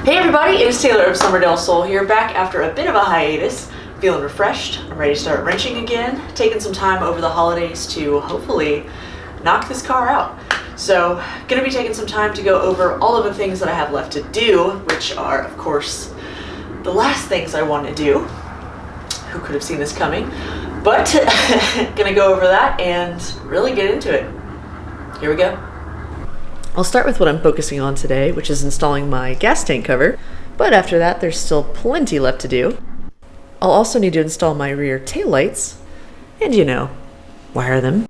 Hey everybody, it is Taylor of Summerdale Soul here, back after a bit of a hiatus. Feeling refreshed, I'm ready to start wrenching again, taking some time over the holidays to hopefully knock this car out. So, gonna be taking some time to go over all of the things that I have left to do, which are, of course, the last things I want to do. Who could have seen this coming? But, gonna go over that and really get into it. Here we go. I'll start with what I'm focusing on today, which is installing my gas tank cover, but after that there's still plenty left to do. I'll also need to install my rear taillights, and wire them.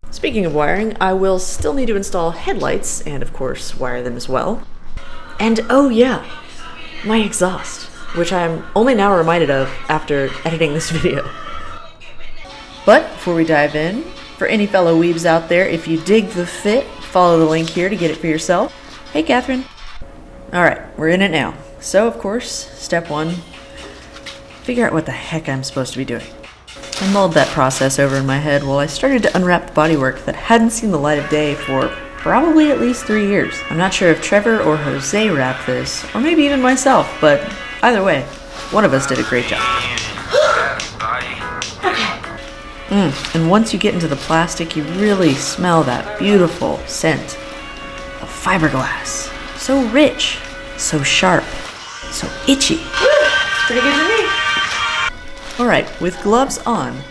Speaking of wiring, I will still need to install headlights, and of course wire them as well. And oh yeah, my exhaust, which I'm only now reminded of after editing this video. But before we dive in, for any fellow weebs out there, if you dig the fit, follow the link here to get it for yourself. Hey, Catherine. Alright, we're in it now. So, of course, step one, figure out what the heck I'm supposed to be doing. I mulled that process over in my head while I started to unwrap the bodywork that hadn't seen the light of day for probably at least 3 years. I'm not sure if Trevor or Jose wrapped this, or maybe even myself, but either way, one of us did a great job. And once you get into the plastic, you really smell that beautiful scent of fiberglass. So rich, so sharp, so itchy. Pretty good to me. Alright, with gloves on,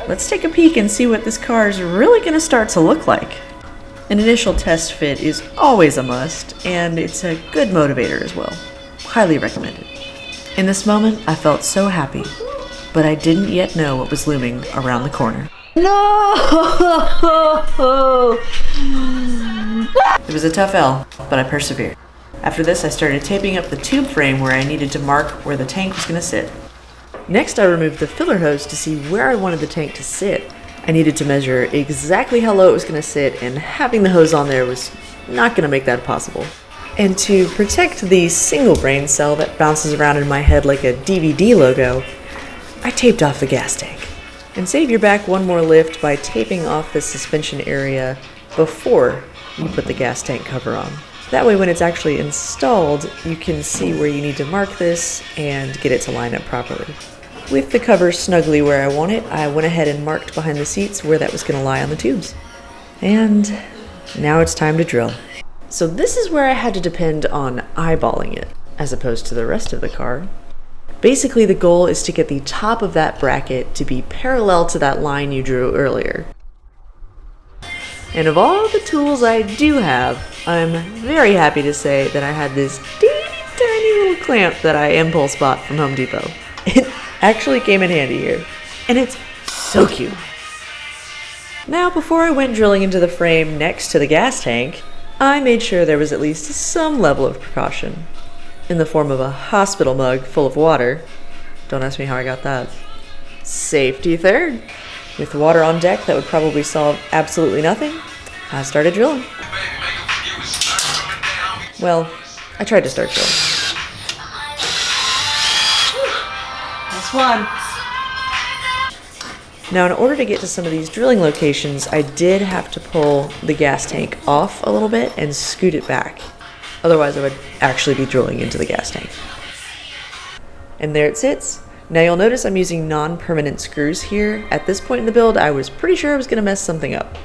let's take a peek and see what this car is really going to start to look like. An initial test fit is always a must, and it's a good motivator as well. Highly recommended. In this moment, I felt so happy, but I didn't yet know what was looming around the corner. No! It was a tough L, but I persevered. After this, I started taping up the tube frame where I needed to mark where the tank was going to sit. Next, I removed the filler hose to see where I wanted the tank to sit. I needed to measure exactly how low it was going to sit, and having the hose on there was not going to make that possible. And to protect the single brain cell that bounces around in my head like a DVD logo, I taped off the gas tank. And save your back one more lift by taping off the suspension area before you put the gas tank cover on. That way when it's actually installed, you can see where you need to mark this and get it to line up properly. With the cover snugly where I want it, I went ahead and marked behind the seats where that was going to lie on the tubes. And now it's time to drill. So this is where I had to depend on eyeballing it, as opposed to the rest of the car. Basically, the goal is to get the top of that bracket to be parallel to that line you drew earlier. And of all the tools I do have, I'm very happy to say that I had this teeny tiny little clamp that I impulse bought from Home Depot. It actually came in handy here, and it's so cute. Now, before I went drilling into the frame next to the gas tank, I made sure there was at least some level of precaution. In the form of a hospital mug full of water. Don't ask me how I got that. Safety third. With water on deck that would probably solve absolutely nothing, I started drilling. Well, I tried to start drilling. That's fun. Now, in order to get to some of these drilling locations, I did have to pull the gas tank off a little bit and scoot it back. Otherwise, I would actually be drilling into the gas tank. And there it sits. Now you'll notice I'm using non-permanent screws here. At this point in the build, I was pretty sure I was going to mess something up.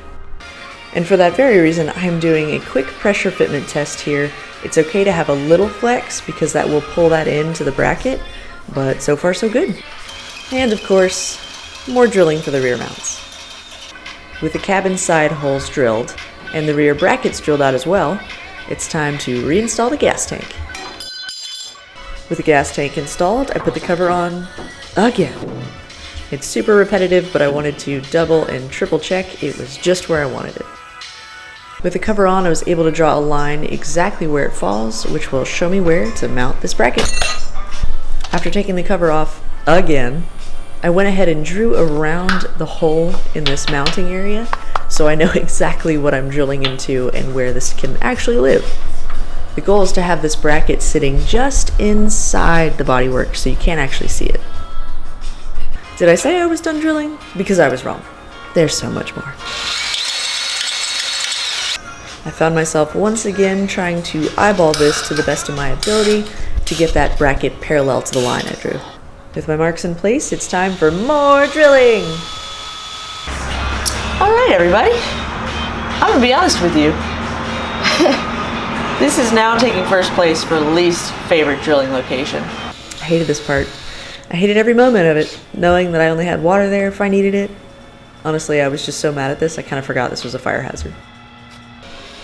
And for that very reason, I'm doing a quick pressure fitment test here. It's okay to have a little flex because that will pull that into the bracket, but so far so good. And of course, more drilling for the rear mounts. With the cabin side holes drilled and the rear brackets drilled out as well, it's time to reinstall the gas tank. With the gas tank installed, I put the cover on again. It's super repetitive, but I wanted to double and triple check it was just where I wanted it. With the cover on, I was able to draw a line exactly where it falls, which will show me where to mount this bracket. After taking the cover off again, I went ahead and drew around the hole in this mounting area, so I know exactly what I'm drilling into and where this can actually live. The goal is to have this bracket sitting just inside the bodywork so you can't actually see it. Did I say I was done drilling? Because I was wrong. There's so much more. I found myself once again trying to eyeball this to the best of my ability, to get that bracket parallel to the line I drew. With my marks in place, it's time for more drilling! Alright everybody, I'm gonna be honest with you. This is now taking first place for least favorite drilling location. I hated this part. I hated every moment of it, knowing that I only had water there if I needed it. Honestly, I was just so mad at this, I kind of forgot this was a fire hazard.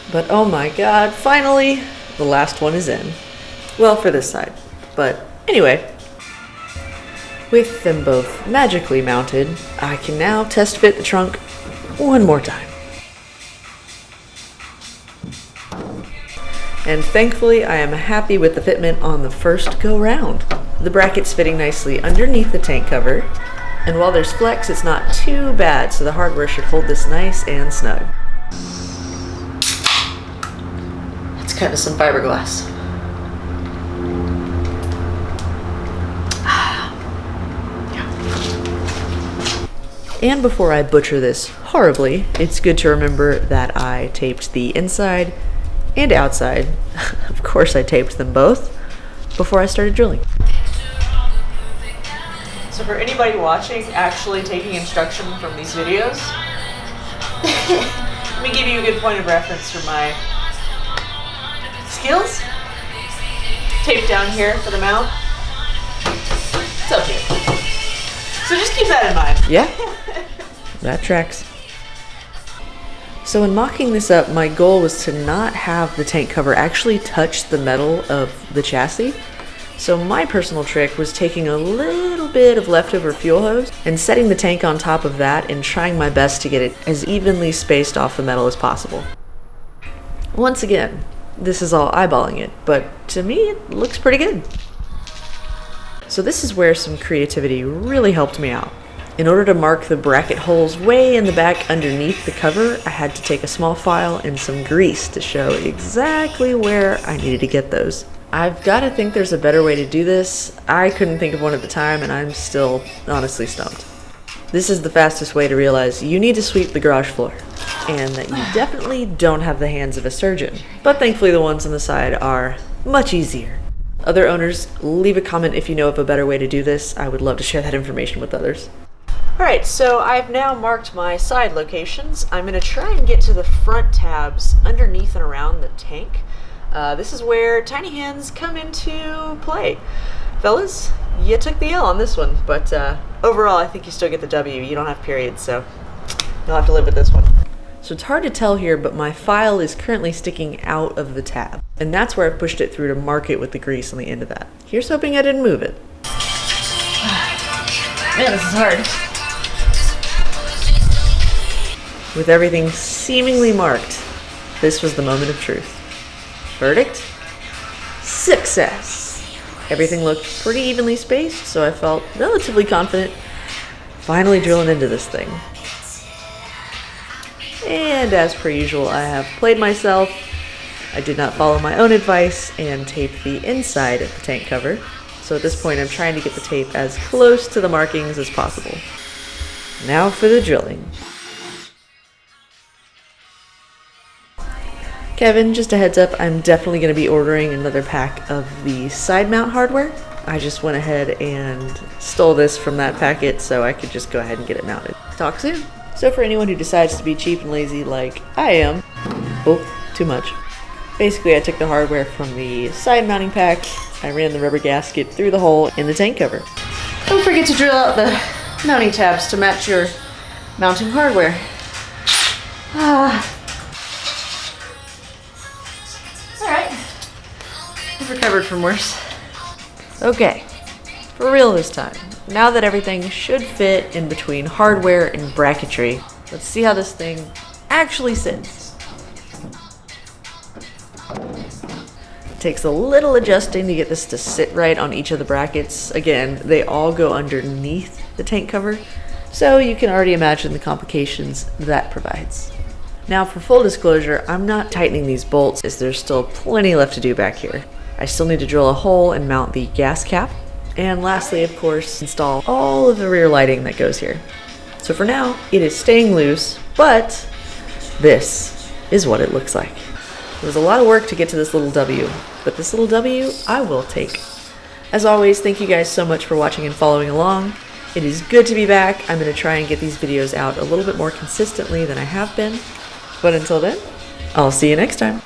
But oh my god, finally, the last one is in. Well, for this side. But anyway, with them both magically mounted, I can now test fit the trunk one more time. And thankfully, I am happy with the fitment on the first go round. The bracket's fitting nicely underneath the tank cover, and while there's flex, it's not too bad, so the hardware should hold this nice and snug. Let's cut to some fiberglass. And before I butcher this horribly, it's good to remember that I taped the inside and outside, of course I taped them both, before I started drilling. So for anybody watching actually taking instruction from these videos, let me give you a good point of reference for my skills. Tape down here for the mount. It's up here. So just keep that in mind. Yeah, that tracks. So in mocking this up, my goal was to not have the tank cover actually touch the metal of the chassis. So my personal trick was taking a little bit of leftover fuel hose and setting the tank on top of that and trying my best to get it as evenly spaced off the metal as possible. Once again, this is all eyeballing it, but to me it looks pretty good. So this is where some creativity really helped me out. In order to mark the bracket holes way in the back underneath the cover, I had to take a small file and some grease to show exactly where I needed to get those. I've got to think there's a better way to do this. I couldn't think of one at the time, and I'm still honestly stumped. This is the fastest way to realize you need to sweep the garage floor, and that you definitely don't have the hands of a surgeon. But thankfully the ones on the side are much easier. Other owners, leave a comment if you know of a better way to do this. I would love to share that information with others. Alright, so I've now marked my side locations. I'm going to try and get to the front tabs underneath and around the tank. This is where tiny hands come into play. Fellas, you took the L on this one, but overall I think you still get the W. You don't have periods, so you'll have to live with this one. So it's hard to tell here, but my file is currently sticking out of the tab. And that's where I've pushed it through to mark it with the grease on the end of that. Here's hoping I didn't move it. Man, this is hard. With everything seemingly marked, this was the moment of truth. Verdict? Success! Everything looked pretty evenly spaced, so I felt relatively confident finally drilling into this thing. And as per usual, I have played myself. I did not follow my own advice and taped the inside of the tank cover. So at this point, I'm trying to get the tape as close to the markings as possible. Now for the drilling. Kevin, just a heads up, I'm definitely going to be ordering another pack of the side mount hardware. I just went ahead and stole this from that packet so I could just go ahead and get it mounted. Talk soon. So for anyone who decides to be cheap and lazy like I am, oh, too much. Basically, I took the hardware from the side mounting pack, I ran the rubber gasket through the hole in the tank cover. Don't forget to drill out the mounting tabs to match your mounting hardware. Alright, I've recovered from worse. Okay, for real this time. Now that everything should fit in between hardware and bracketry, let's see how this thing actually sits. It takes a little adjusting to get this to sit right on each of the brackets. Again, they all go underneath the tank cover, so you can already imagine the complications that provides. Now for full disclosure, I'm not tightening these bolts as there's still plenty left to do back here. I still need to drill a hole and mount the gas cap. And lastly, of course, install all of the rear lighting that goes here. So for now, it is staying loose, but this is what it looks like. It was a lot of work to get to this little W, but this little W I will take As always, thank you guys so much for watching and following along. It is good to be back. I'm going to try and get these videos out a little bit more consistently than I have been. But until then, I'll see you next time.